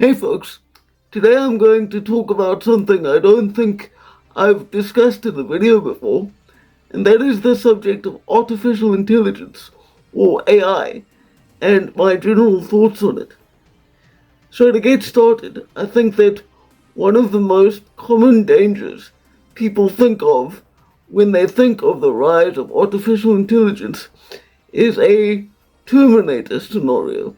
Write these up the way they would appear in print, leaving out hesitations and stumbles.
Hey folks, today I'm going to talk about something I don't think I've discussed in a video before, and that is the subject of artificial intelligence, or AI, and my general thoughts on it. So to get started, I think that one of the most common dangers people think of when they think of the rise of artificial intelligence is a Terminator scenario.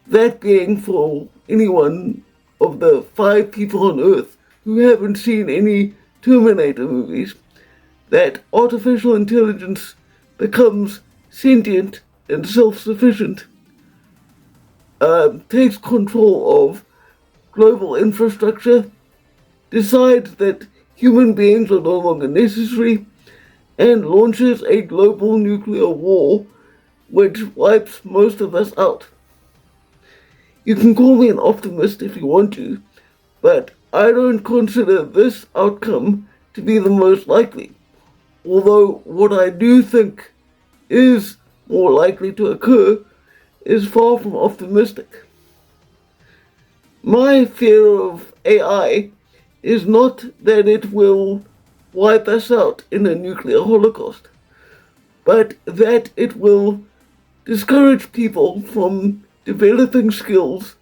That being, for anyone of the 5 people on Earth who haven't seen any Terminator movies, that artificial intelligence becomes sentient and self-sufficient, takes control of global infrastructure, decides that human beings are no longer necessary, and launches a global nuclear war which wipes most of us out. You can call me an optimist if you want to, but I don't consider this outcome to be the most likely. Although what I do think is more likely to occur is far from optimistic. My fear of AI is not that it will wipe us out in a nuclear holocaust, but that it will discourage people from developing skills,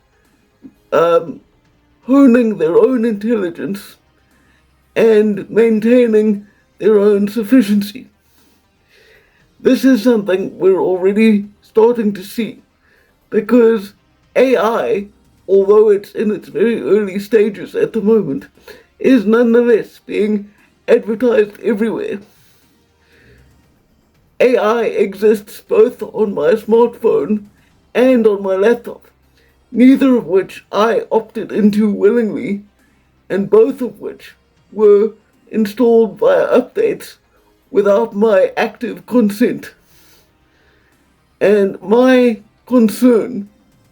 honing their own intelligence, and maintaining their own sufficiency. This is something we're already starting to see, because AI, although it's in its very early stages at the moment, is nonetheless being advertised everywhere. AI exists both on my smartphone and on my laptop, neither of which I opted into willingly, and both of which were installed via updates without my active consent. And my concern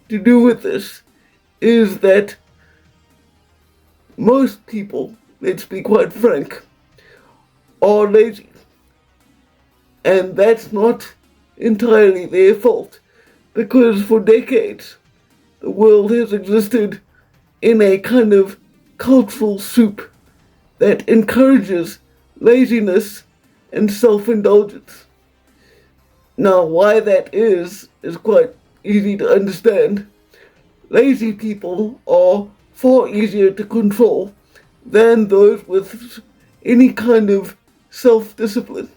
to do with this is that most people, let's be quite frank, are lazy. And that's not entirely their fault, because for decades the world has existed in a kind of cultural soup that encourages laziness and self-indulgence. Now, why that is quite easy to understand. Lazy people are far easier to control than those with any kind of self-discipline.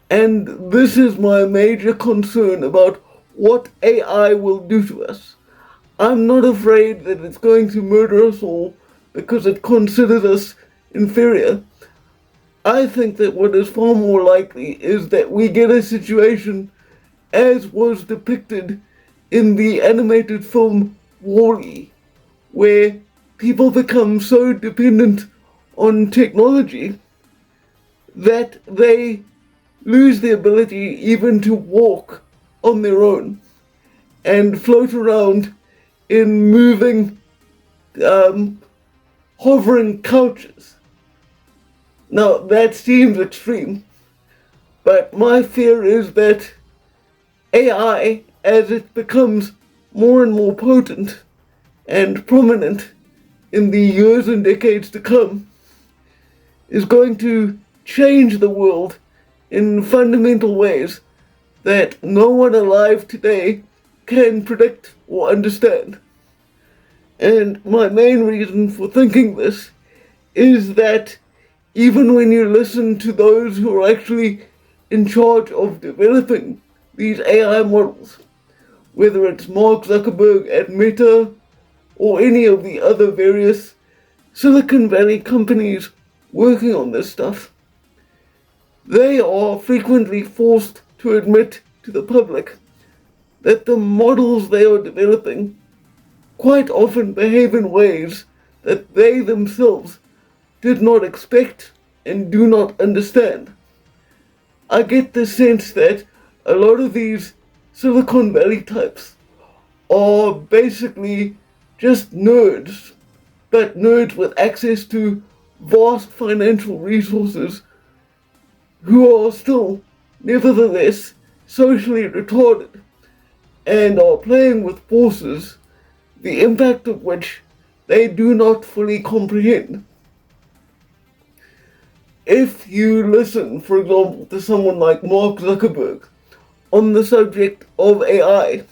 And this is my major concern about what AI will do to us. I'm not afraid that it's going to murder us all because it considers us inferior. I think that what is far more likely is that we get a situation as was depicted in the animated film WALL-E, where people become so dependent on technology that they lose the ability even to walk on their own and float around in moving, hovering couches. Now, that seems extreme, but my fear is that AI, as it becomes more and more potent and prominent in the years and decades to come, is going to change the world in fundamental ways that no one alive today can predict or understand. And my main reason for thinking this is that even when you listen to those who are actually in charge of developing these AI models, whether it's Mark Zuckerberg at Meta or any of the other various Silicon Valley companies working on this stuff, they are frequently forced to admit to the public that the models they are developing quite often behave in ways that they themselves did not expect and do not understand. I get the sense that a lot of these Silicon Valley types are basically just nerds, but nerds with access to vast financial resources who are still, nevertheless, socially retarded. and are playing with forces the impact of which they do not fully comprehend. If you listen, for example, to someone like Mark Zuckerberg on the subject of AI,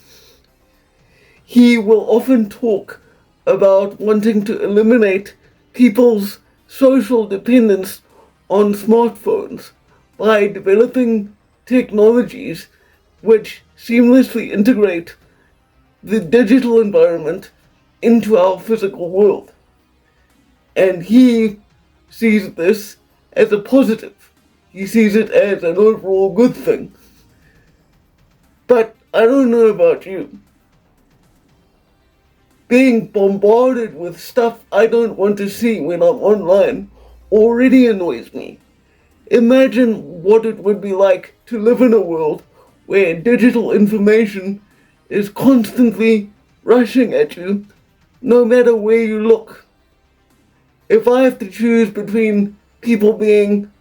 he will often talk about wanting to eliminate people's social dependence on smartphones by developing technologies which seamlessly integrate the digital environment into our physical world. And he sees this as a positive. He sees it as an overall good thing. But I don't know about you. Being bombarded with stuff I don't want to see when I'm online already annoys me. Imagine what it would be like to live in a world where digital information is constantly rushing at you no matter where you look. If I have to choose between people being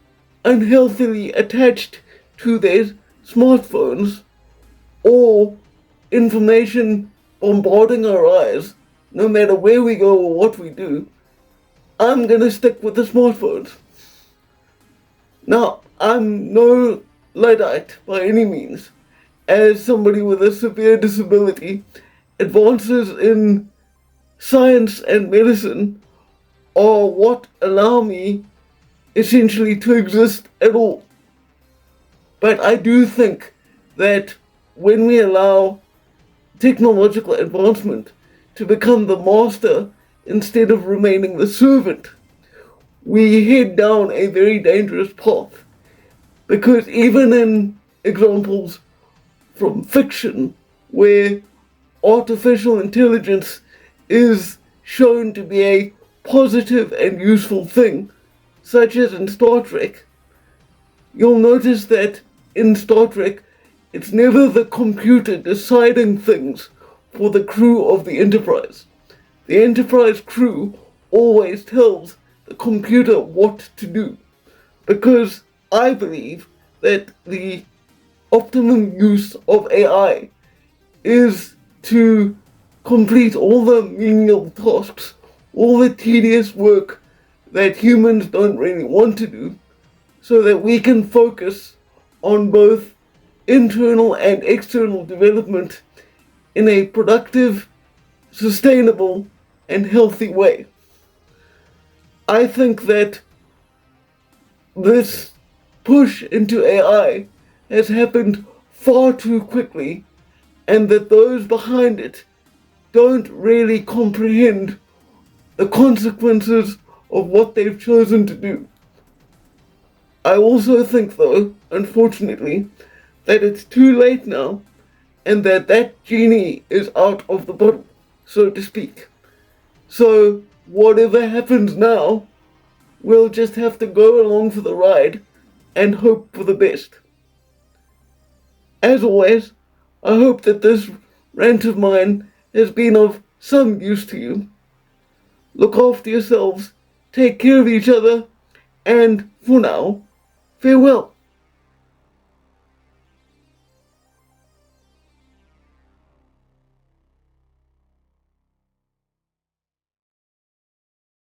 unhealthily attached to their smartphones or information bombarding our eyes, no matter where we go or what we do, I'm gonna stick with the smartphones. Now, I'm no Luddite by any means. As somebody with a severe disability, advances in science and medicine are what allow me essentially to exist at all. But I do think that when we allow technological advancement to become the master instead of remaining the servant, we head down a very dangerous path. Because even in examples from fiction where artificial intelligence is shown to be a positive and useful thing, such as in Star Trek, you'll notice that in Star Trek, it's never the computer deciding things for the crew of the Enterprise. The Enterprise crew always tells the computer what to do. Because I believe that the optimum use of AI is to complete all the menial tasks, all the tedious work that humans don't really want to do, so that we can focus on both internal and external development in a productive, sustainable, and healthy way. I think that this push into AI has happened far too quickly, and that those behind it don't really comprehend the consequences of what they've chosen to do. I also think, though, unfortunately, that it's too late now, and that genie is out of the bottle, so to speak. So, whatever happens now, we'll just have to go along for the ride and hope for the best. As always, I hope that this rant of mine has been of some use to you. Look after yourselves, take care of each other, and for now, farewell.